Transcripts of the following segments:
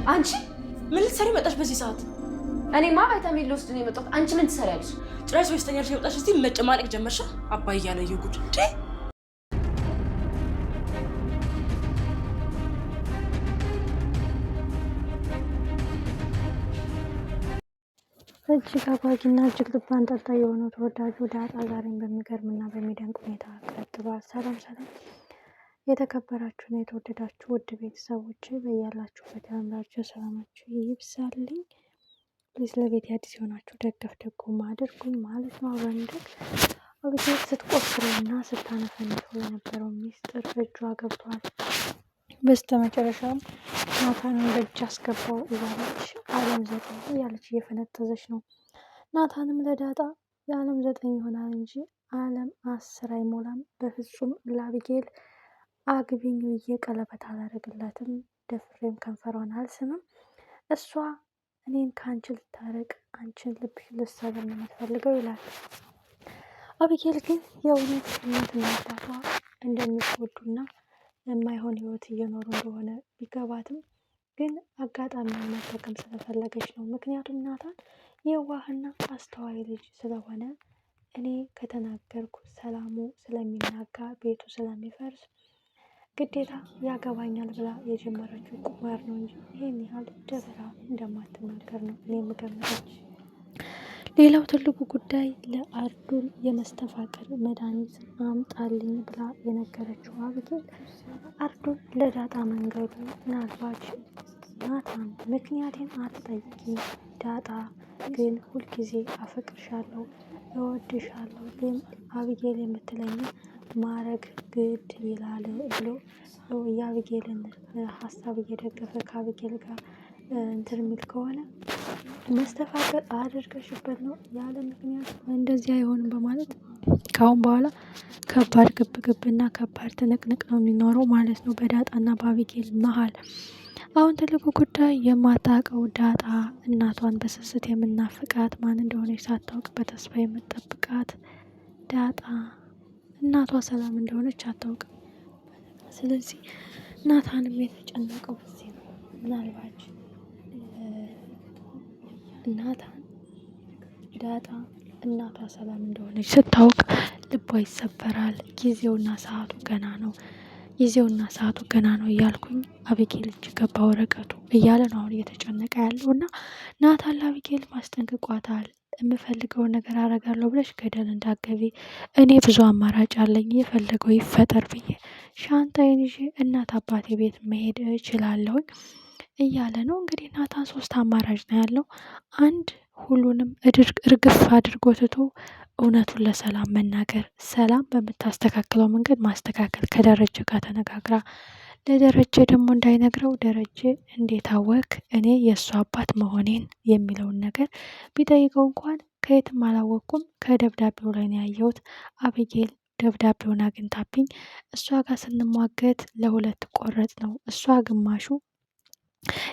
አንቺ ምን ልትሰሪ መጣሽ በዚህ ሰዓት? እኔማ ቫይታሚን ልወስድ ነው የመጣሁት። አንቺ ምን ትሰሪያለሽ? ጭራሽ በስተኛ ልጅ የመጣሽ እስቲ መጨማለቅ ጀመርሻ? አባይ እያለ የጉድ እጅግ አጓጊና እጅግ ልብ አንጠልጣይ የሆነው ተወዳጁ ዳጣ ዛሬም በሚገርምና በሚደንቅ ሁኔታ ቀጥሏል። ሰላም የተከበራችሁና የተወደዳችሁ ውድ ቤተሰቦች በያላችሁበት ያላችሁ ሰላማችሁ ይብዛልኝ። ፕሊዝ ለቤት አዲስ የሆናችሁ ደገፍ ደጎማ አድርጉኝ ማለት ነው። አብረንደግ አብጌል ስትቆፍረውና ስታነፈንፈው የነበረው ሚስጥር እጇ ገብቷል። በስተመጨረሻም ናታንን በእጅ አስገባው እያለች ዓለም 9 እያለች እየፈነጠዘች ነው። ናታንም ለዳጣ የዓለም 9 ይሆናል እንጂ ዓለም 10 አይሞላም፣ በፍጹም ለአቢጌል አግቢኝ ብዬ ቀለበት አላደርግላትም፣ ደፍሬም ከንፈሯን አልስምም፣ እሷ እኔን ከአንቺ ልታረቅ አንቺን ልብሽ ልትሰብር ነው የምትፈልገው ይላል። አቢጌል ግን የእውነት እናትና አባቷ እንደሚጎዱና የማይሆን ህይወት እየኖሩ እንደሆነ ቢገባትም ግን አጋጣሚውን መጠቀም ስለፈለገች ነው። ምክንያቱም ናታን የዋህና አስተዋይ ልጅ ስለሆነ እኔ ከተናገርኩ ሰላሙ ስለሚናጋ ቤቱ ስለሚፈርስ ግዴታ ያገባኛል ብላ የጀመረችው ቁማር ነው እንጂ ይህን ያህል ደፍራ እንደማትናገር ነው እኔ የምገምተው። ሌላው ትልቁ ጉዳይ ለአርዱል የመስተፋቅር መድኃኒት አምጣልኝ ብላ የነገረችው አቢጌል አርዱል ለዳጣ መንገዱ ምናልባት ናታን ምክንያቴን አትጠይቂ ዳጣ ግን ሁልጊዜ አፈቅርሻለሁ እወድሻለሁ ግን አቢጌል የምትለኝ ማረግ ግድ ይላል ብሎ የአቢጌልን ሀሳብ እየደገፈ ከአቢጌል ጋር እንትን የሚል ከሆነ መስተፋቅር አድርገሽበት ነው ያለ ምክንያት እንደዚህ አይሆንም በማለት ካሁን በኋላ ከባድ ግብግብና ከባድ ትንቅንቅ ነው የሚኖረው ማለት ነው በዳጣና በአቢጌል መሀል። አሁን ትልቁ ጉዳይ የማታውቀው ዳጣ እናቷን በስስት የምናፍቃት ማን እንደሆነች ሳታውቅ በተስፋ የምጠብቃት ዳጣ እናቷ ሰላም እንደሆነች አታውቅም። ስለዚህ ናታንም የተጨነቀው በዚህ ነው። ምናልባት ናታን ዳጣ እናቷ ሰላም እንደሆነች ስታውቅ ልቧ ይሰበራል። ጊዜውና ሰዓቱ ገና ነው እያልኩኝ አቢጌል እጅ ገባ ወረቀቱ እያለ ነው አሁን እየተጨነቀ ያለው እና ናታን ለአቢጌል ማስጠንቅቋታል። የምፈልገውን ነገር አረጋለሁ ብለሽ ገደል እንዳገቢ እኔ ብዙ አማራጭ አለኝ የፈለገው ይፈጠር ብዬ ሻንጣዬን ይዤ እናት አባቴ ቤት መሄድ እችላለሁኝ እያለ ነው። እንግዲህ ናታን 3 አማራጭ ነው ያለው። አንድ ሁሉንም እርግፍ አድርጎ ትቶ እውነቱን ለሰላም መናገር፣ ሰላም በምታስተካክለው መንገድ ማስተካከል፣ ከደረጀ ጋር ተነጋግራ ለደረጀ ደግሞ እንዳይነግረው ደረጀ እንዴት አወክ እኔ የእሱ አባት መሆኔን የሚለውን ነገር ቢጠይቀው እንኳን ከየትም አላወቅኩም ከደብዳቤው ላይ ነው ያየሁት፣ አቢጌል ደብዳቤውን አግኝታብኝ እሷ ጋር ስንሟገት ለ2 ቆረጥ ነው፣ እሷ ግማሹ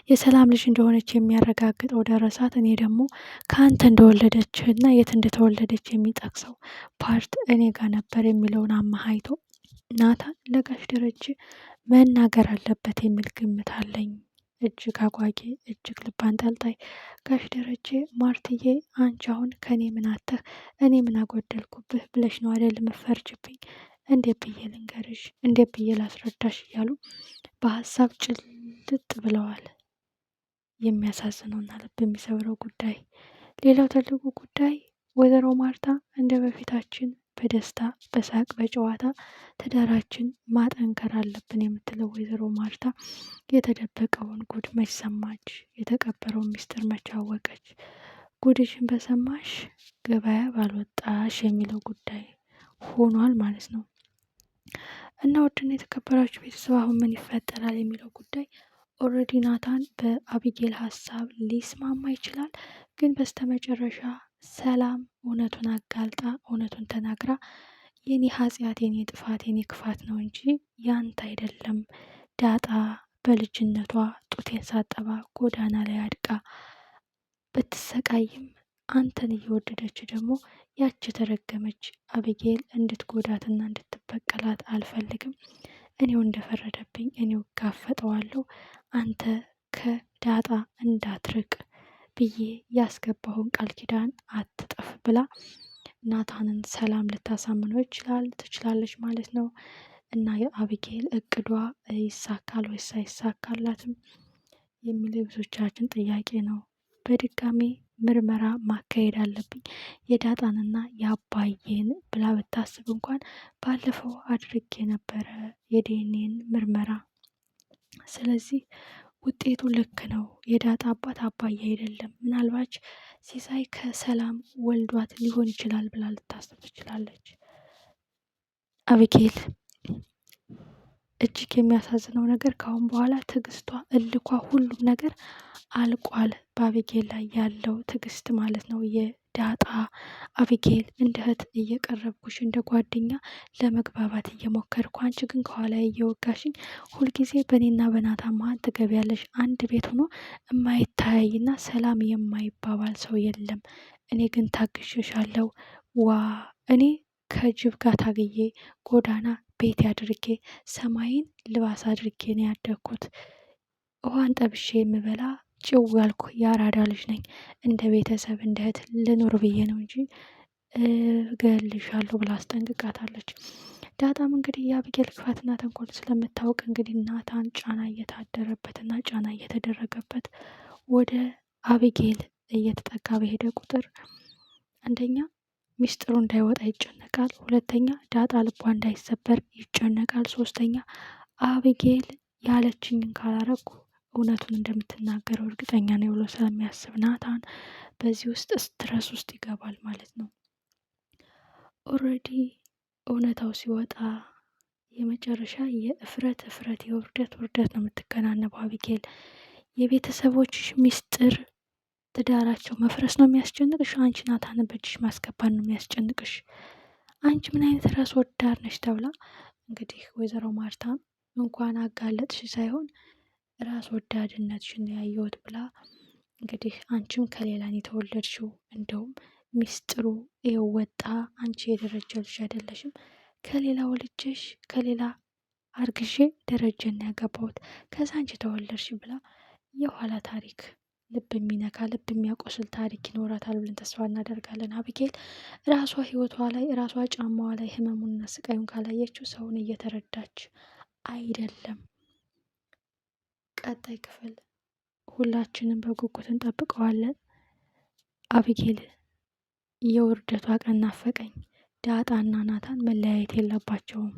የሰላም ልጅ እንደሆነች የሚያረጋግጠው ደረሳት፣ እኔ ደግሞ ከአንተ እንደወለደች እና የት እንደተወለደች የሚጠቅሰው ፓርት እኔ ጋር ነበር የሚለውን አማሃይቶ ናታን ለጋሽ ደረጀ መናገር አለበት የሚል ግምት አለኝ። እጅግ አጓጊ እጅግ ልብ አንጠልጣይ ጋሽ ደረጀ ማርትዬ አንቺ አሁን ከኔ ምን አተህ እኔ ምን አጎደልኩብህ ብለሽ ነው አይደል የምትፈርጅብኝ? እንዴት ብዬ ልንገርሽ እንዴት ብዬ ላስረዳሽ እያሉ በሀሳብ ጭልጥ ብለዋል። የሚያሳዝነውና ልብ የሚሰብረው ጉዳይ። ሌላው ትልቁ ጉዳይ ወይዘሮ ማርታ እንደ በፊታችን በደስታ በሳቅ በጨዋታ ትዳራችን ማጠንከር አለብን የምትለው ወይዘሮ ማርታ የተደበቀውን ጉድ መች ሰማች? የተቀበረውን ሚስጥር መች አወቀች? ጉድሽን በሰማሽ ገበያ ባልወጣሽ የሚለው ጉዳይ ሆኗል ማለት ነው። እና ውድና የተከበራችሁ ቤተሰብ አሁን ምን ይፈጠራል የሚለው ጉዳይ ኦልሬዲ ናታን በአቢጌል ሀሳብ ሊስማማ ይችላል። ግን በስተመጨረሻ ሰላም እውነቱን አጋልጣ እውነቱን ተናግራ የኔ ኃጢአት የኔ ጥፋት የኔ ክፋት ነው እንጂ ያንተ አይደለም፣ ዳጣ በልጅነቷ ጡቴን ሳጠባ ጎዳና ላይ አድቃ ብትሰቃይም አንተን እየወደደች ደግሞ ያች የተረገመች አቢጌል እንድትጎዳትና እንድትበቀላት አልፈልግም፣ እኔው እንደፈረደብኝ እኔው ጋፈጠዋለሁ፣ አንተ ከዳጣ እንዳትርቅ ብዬ ያስገባውን ቃል ኪዳን አትጥፍ ብላ ናታንን ሰላም ልታሳምነው ትችላለች ማለት ነው። እና የአቢጌል እቅዷ ይሳካል ወይስ አይሳካላትም የሚለው የብዙዎቻችን ጥያቄ ነው። በድጋሚ ምርመራ ማካሄድ አለብኝ የዳጣንና የአባዬን ብላ ብታስብ እንኳን ባለፈው አድርጌ ነበረ የዲኤንኤን ምርመራ። ስለዚህ ውጤቱ ልክ ነው። የዳጣ አባት አባዬ አይደለም፣ ምናልባች ሲሳይ ከሰላም ወልዷት ሊሆን ይችላል ብላ ልታስብ ትችላለች። አቢጌል እጅግ የሚያሳዝነው ነገር ከአሁን በኋላ ትዕግስቷ፣ እልኳ፣ ሁሉም ነገር አልቋል። በአቢጌል ላይ ያለው ትዕግስት ማለት ነው። የዳጣ አቢጌል እንደ እህት እየቀረብኩሽ እንደ ጓደኛ ለመግባባት እየሞከርኩ፣ አንቺ ግን ከኋላ እየወጋሽኝ ሁልጊዜ በእኔና በናታን መሀል ትገቢያለሽ። አንድ ቤት ሆኖ የማይታያይና ሰላም የማይባባል ሰው የለም። እኔ ግን ታግሼሻለሁ። ዋ እኔ ከጅብ ጋር ታግዬ ጎዳና ቤት አድርጌ ሰማይን ልባስ አድርጌ ነው ያደግኩት። ውሃን ጠብሼ የምበላ ጭው ያልኩ የአራዳ ልጅ ነኝ። እንደ ቤተሰብ እንደ እህት ልኖር ብዬ ነው እንጂ እገልሻለሁ ብላ አስጠንቅቃታለች። ዳጣም እንግዲህ የአቢጌል ክፋትና ተንኮል ስለምታውቅ እንግዲህ ናታን ጫና እየታደረበትና ጫና እየተደረገበት ወደ አቢጌል እየተጠጋ በሄደ ቁጥር አንደኛ ሚስጥሩ እንዳይወጣ ይጨነቃል፣ ሁለተኛ ዳጣ ልቧ እንዳይሰበር ይጨነቃል፣ ሶስተኛ አቢጌል ያለችኝን ካላረኩ እውነቱን እንደምትናገረው እርግጠኛ ነው ብሎ ስለሚያስብ ናታን በዚህ ውስጥ ስትረስ ውስጥ ይገባል ማለት ነው። ኦልሬዲ እውነታው ሲወጣ የመጨረሻ የእፍረት የውርደት ውርደት ነው የምትከናነበው አቢጌል። የቤተሰቦችሽ ሚስጥር ትዳራቸው መፍረስ ነው የሚያስጨንቅሽ? አንቺ ናታንን በእጅሽ ማስገባት ነው የሚያስጨንቅሽ? አንቺ ምን አይነት ራስ ወዳድ ነሽ? ተብላ እንግዲህ ወይዘሮ ማርታ እንኳን አጋለጥሽ ሳይሆን ራስ ወዳድነትሽን ያየሁት ብላ እንግዲህ አንቺም ከሌላን የተወለድሽው እንደውም ሚስጥሩ የወጣ አንቺ የደረጀ ልጅ አይደለሽም፣ ከሌላ ወልጄሽ ከሌላ አርግዤ ደረጀን ያገባሁት ከዛ አንቺ ተወለድሽ ብላ የኋላ ታሪክ ልብ የሚነካ ልብ የሚያቆስል ታሪክ ይኖራታል ብለን ተስፋ እናደርጋለን። አቢጌል ራሷ ህይወቷ ላይ ራሷ ጫማዋ ላይ ህመሙንና ስቃዩን ካላየችው ሰውን እየተረዳች አይደለም። ቀጣይ ክፍል ሁላችንም በጉጉት እንጠብቀዋለን። አቢጌል የውርደቷ ቀን ናፈቀኝ። ዳጣና ናታን መለያየት የለባቸውም።